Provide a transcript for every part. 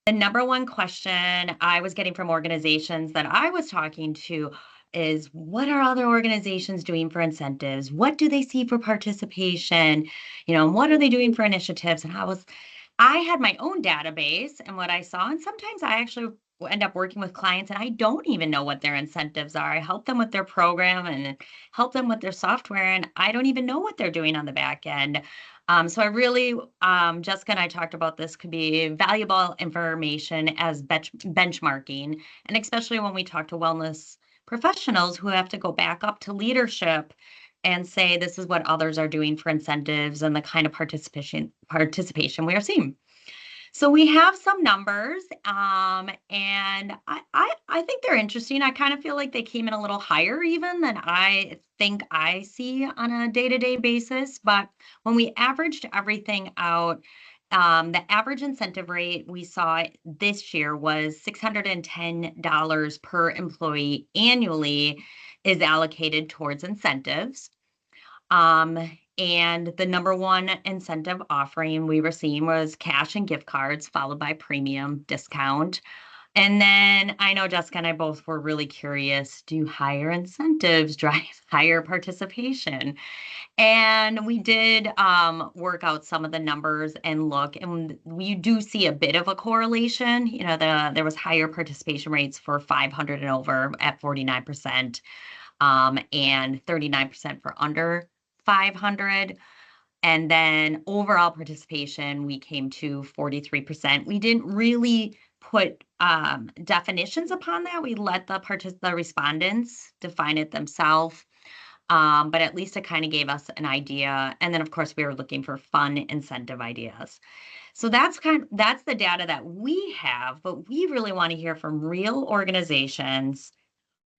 The number one question I was getting from organizations that I was talking to is, what are other organizations doing for incentives? What do they see for participation? What are they doing for initiatives? And I had my own database and what I saw, and sometimes I actually end up working with clients and I don't even know what their incentives are. I help them with their program and help them with their software, and I don't even know what they're doing on the back end. So I really, Jessica and I talked about this could be valuable information as benchmarking, and especially when we talk to wellness professionals who have to go back up to leadership and say this is what others are doing for incentives and the kind of participation we are seeing. So we have some numbers, and I think they're interesting. I kind of feel like they came in a little higher even than I think I see on a day-to-day basis. But when we averaged everything out, the average incentive rate we saw this year was $610 per employee annually is allocated towards incentives. And the number one incentive offering we were seeing was cash and gift cards, followed by premium discount. And then I know Jessica and I both were really curious, do higher incentives drive higher participation? And we did work out some of the numbers and look, and we do see a bit of a correlation. There was higher participation rates for 500 and over at 49%, and 39% for under 500. And then overall participation, we came to 43%. We didn't really put definitions upon that. We let the respondents define it themselves. But at least it kind of gave us an idea. And then, of course, we were looking for fun incentive ideas. So that's the data that we have, but we really want to hear from real organizations.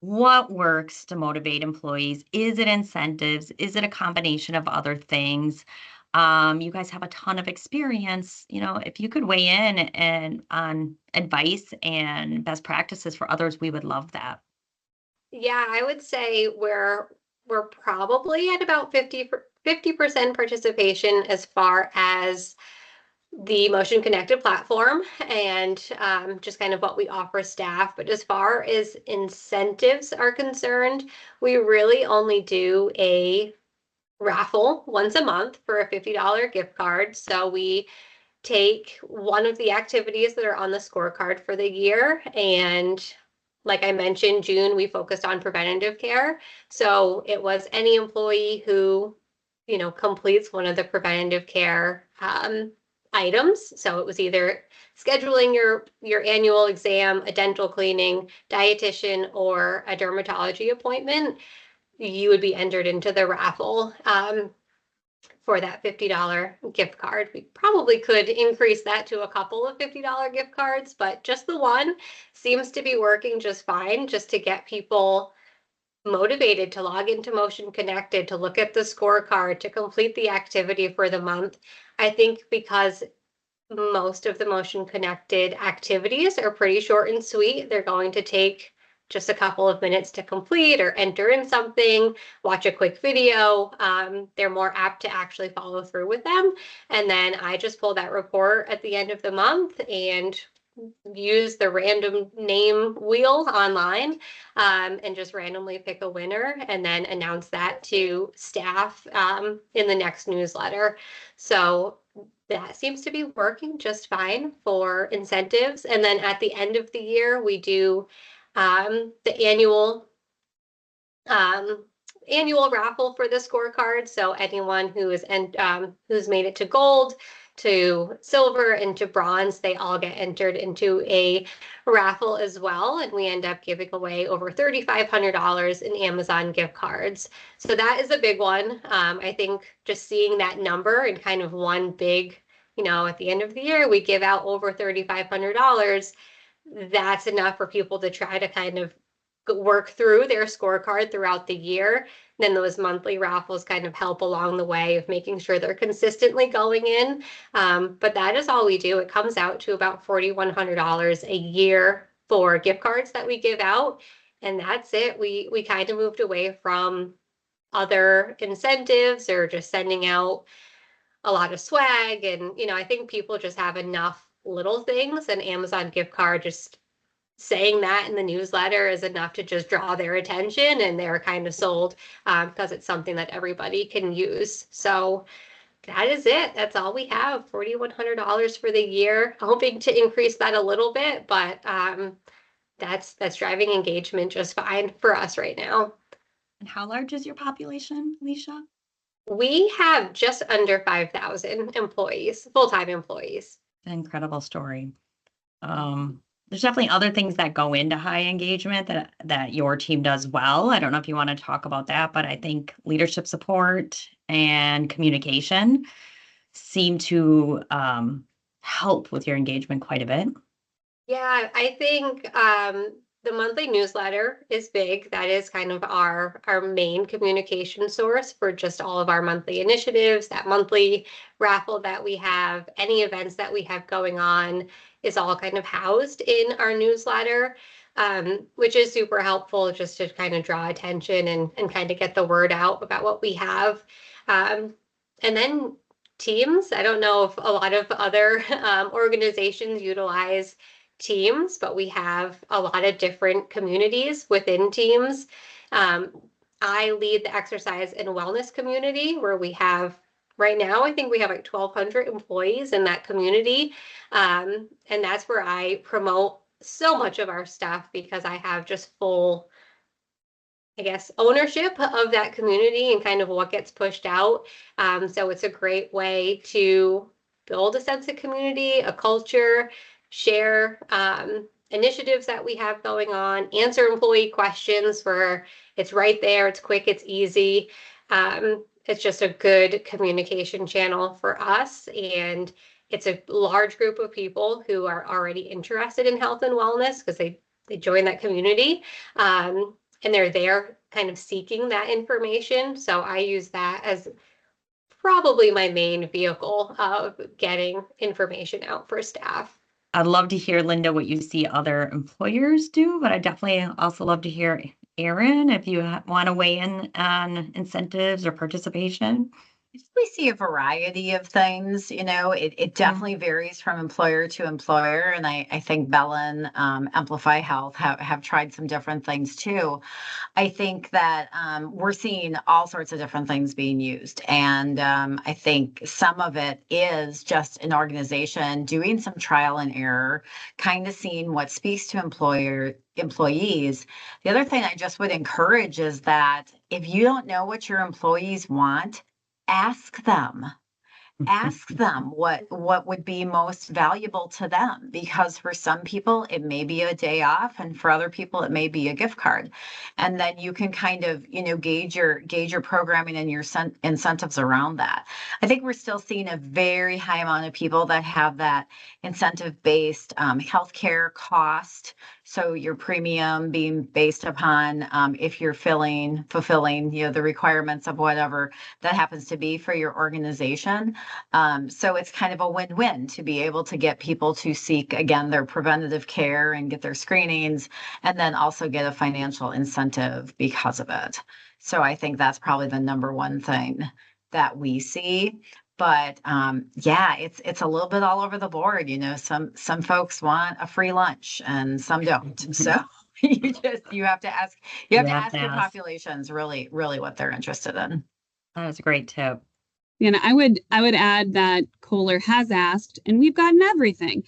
What works to motivate employees? Is it incentives? Is it a combination of other things? You guys have a ton of experience. If you could weigh in and on advice and best practices for others, we would love that. Yeah, I would say we're probably at about 50% participation as far as the Motion Connected platform and just kind of what we offer staff. But as far as incentives are concerned, we really only do a raffle once a month for a $50 gift card. So we take one of the activities that are on the scorecard for the year, and like I mentioned, June, we focused on preventative care. So it was any employee who, completes one of the preventative care items. So it was either scheduling your annual exam, a dental cleaning, dietitian, or a dermatology appointment. You would be entered into the raffle for that $50 gift card. We probably could increase that to a couple of $50 gift cards, but just the one seems to be working just fine, just to get people motivated to log into Motion Connected, to look at the scorecard, to complete the activity for the month. I think because most of the Motion Connected activities are pretty short and sweet, they're going to take just a couple of minutes to complete or enter in something, watch a quick video. They're more apt to actually follow through with them. And then I just pull that report at the end of the month and use the random name wheel online and just randomly pick a winner and then announce that to staff in the next newsletter. So that seems to be working just fine for incentives. And then at the end of the year, we do the annual raffle for the scorecard. So anyone who's made it to gold, to silver, and to bronze, they all get entered into a raffle as well. And we end up giving away over $3,500 in Amazon gift cards. So that is a big one. I think just seeing that number and kind of one big, at the end of the year, we give out over $3,500. That's enough for people to try to kind of work through their scorecard throughout the year. Then those monthly raffles kind of help along the way of making sure they're consistently going in. But that is all we do. It comes out to about $4,100 a year for gift cards that we give out. And that's it. We kind of moved away from other incentives or just sending out a lot of swag. And, I think people just have enough little things, and Amazon gift card, just saying that in the newsletter is enough to just draw their attention, and they're kind of sold because it's something that everybody can use. So that is it. That's all we have. $4,100 for the year. Hoping to increase that a little bit, but that's driving engagement just fine for us right now. And how large is your population, Alicia? We have just under 5,000 employees, full-time employees. An incredible story. There's definitely other things that go into high engagement that your team does well. I don't know if you want to talk about that, but I think leadership support and communication seem to help with your engagement quite a bit. Yeah, I think the monthly newsletter is big. That is kind of our main communication source for just all of our monthly initiatives. That monthly raffle that we have, any events that we have going on, is all kind of housed in our newsletter, which is super helpful just to kind of draw attention and kind of get the word out about what we have. And then Teams. I don't know if a lot of other organizations utilize Teams, but we have a lot of different communities within Teams. I lead the exercise and wellness community, where we have right now, I think we have like 1,200 employees in that community. And that's where I promote so much of our stuff, because I have just full, I guess, ownership of that community and kind of what gets pushed out. So it's a great way to build a sense of community, a culture, share initiatives that we have going on, answer employee questions where it's right there, it's quick, it's easy. It's just a good communication channel for us. And it's a large group of people who are already interested in health and wellness because they join that community. And they're there kind of seeking that information. So I use that as probably my main vehicle of getting information out for staff. I'd love to hear, Linda, what you see other employers do, but I definitely also love to hear Erin, if you want to weigh in on incentives or participation. We see a variety of things, it definitely varies from employer to employer. And I think Bellin, Amplify Health have tried some different things too. I think that we're seeing all sorts of different things being used. And I think some of it is just an organization doing some trial and error, kind of seeing what speaks to employees. The other thing I just would encourage is that if you don't know what your employees want, ask them. Ask them what would be most valuable to them, because for some people it may be a day off, and for other people it may be a gift card. And then you can kind of gauge your programming and your incentives around that. I think we're still seeing a very high amount of people that have that incentive based healthcare cost. So your premium being based upon if you're fulfilling the requirements of whatever that happens to be for your organization. So it's kind of a win-win to be able to get people to seek, again, their preventative care and get their screenings, and then also get a financial incentive because of it. So I think that's probably the number one thing that we see. But yeah, it's a little bit all over the board. Some folks want a free lunch and some don't. So you have to ask your populations really, really what they're interested in. That was a great tip. And I would add that Kohler has asked, and we've gotten everything.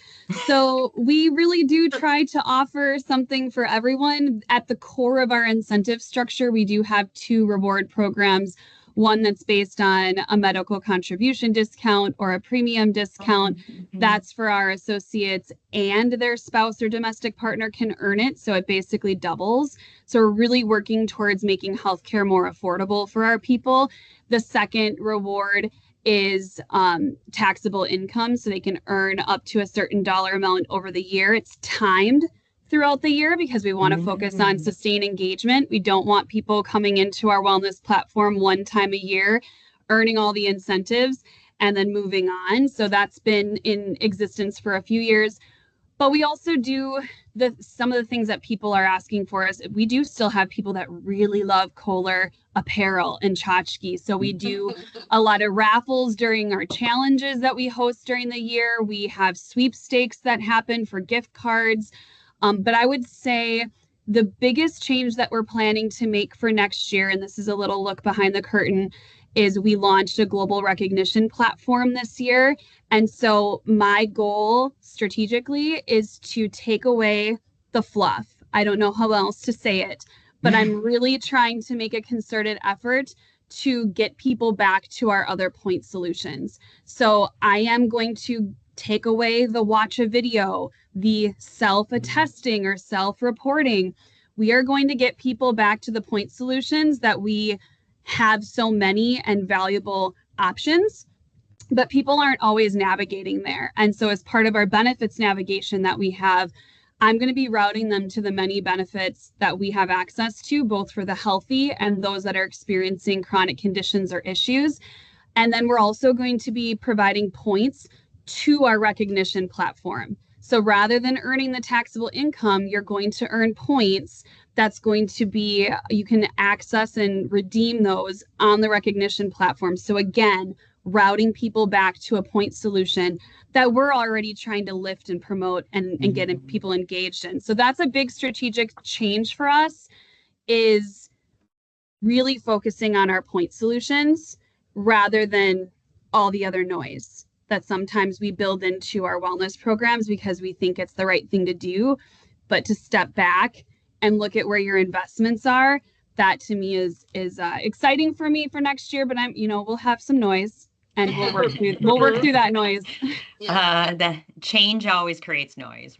So we really do try to offer something for everyone. At the core of our incentive structure, we do have 2 reward programs. One that's based on a medical contribution discount or a premium discount. That's for our associates, and their spouse or domestic partner can earn it. So it basically doubles. So we're really working towards making healthcare more affordable for our people. The second reward is taxable income. So they can earn up to a certain dollar amount over the year. It's timed throughout the year because we want to focus on sustained engagement. We don't want people coming into our wellness platform one time a year, earning all the incentives and then moving on. So that's been in existence for a few years. But we also do some of the things that people are asking for us. We do still have people that really love Kohler apparel and tchotchke. So we do a lot of raffles during our challenges that we host during the year. We have sweepstakes that happen for gift cards. But I would say the biggest change that we're planning to make for next year, and this is a little look behind the curtain, is we launched a global recognition platform this year. And so my goal strategically is to take away the fluff. I don't know how else to say it, but I'm really trying to make a concerted effort to get people back to our other point solutions. So I am going to take away the watch a video, the self-attesting or self-reporting. We are going to get people back to the point solutions that we have so many and valuable options, but people aren't always navigating there. And so as part of our benefits navigation that we have, I'm going to be routing them to the many benefits that we have access to, both for the healthy and those that are experiencing chronic conditions or issues. And then we're also going to be providing points to our recognition platform. So rather than earning the taxable income, you're going to earn points. That's going to be, you can access and redeem those on the recognition platform. So again, routing people back to a point solution that we're already trying to lift and promote and get people engaged in. So that's a big strategic change for us, is really focusing on our point solutions rather than all the other noise that sometimes we build into our wellness programs because we think it's the right thing to do. But to step back and look at where your investments are, that to me is exciting for me for next year. But we'll have some noise and we'll work through that noise. The change always creates noise.